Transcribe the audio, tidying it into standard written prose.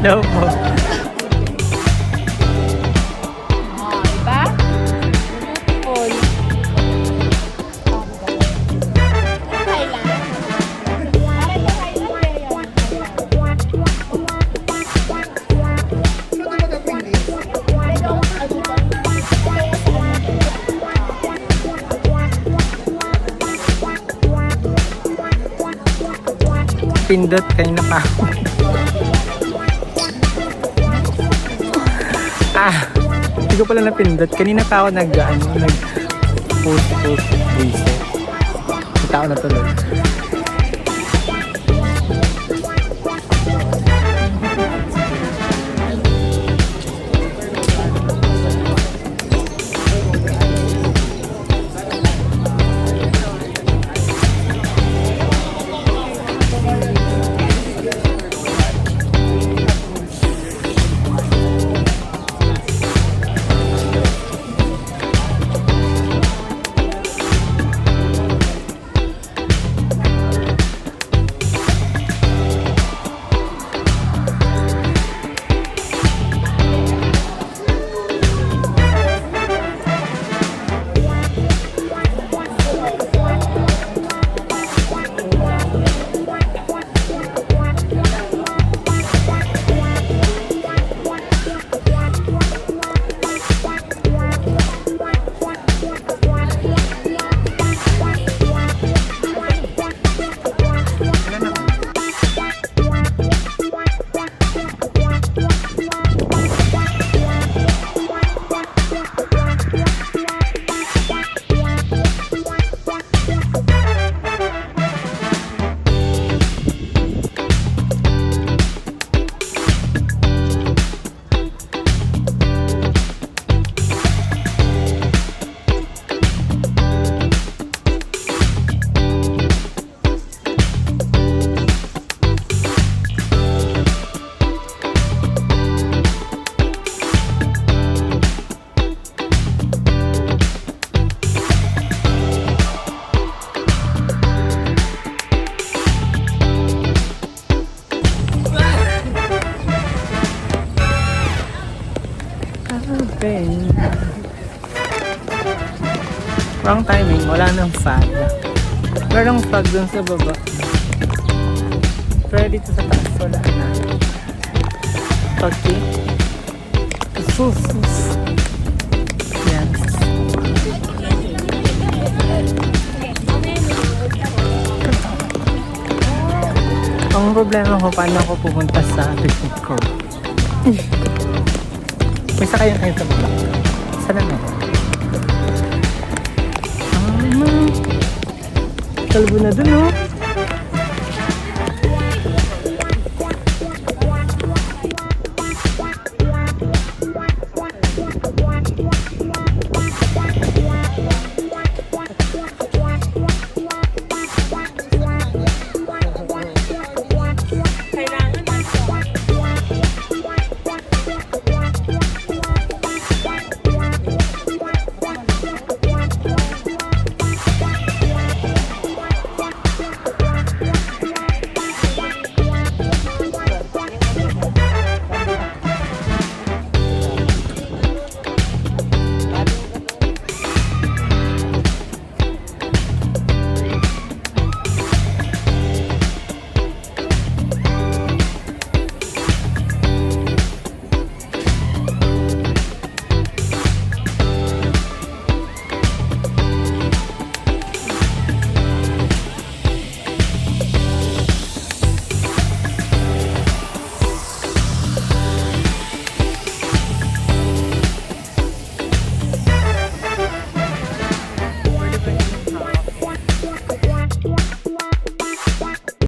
Hello po. Diba? Beautiful. Pindot kanina pa. Hindi ko pala napindot. Kanina pa ako nag-post reset. Kita ko na tuloy. Wrong timing, wala nang fog. Merong fog dun sa baba. Pero dito sa taas, wala na. Okay. Sus. Yan. Ang problema ko, paano ako pupunta sa picnic ko? May sakayan kayo sa baba. Sana na. Kalbo na dun, oh.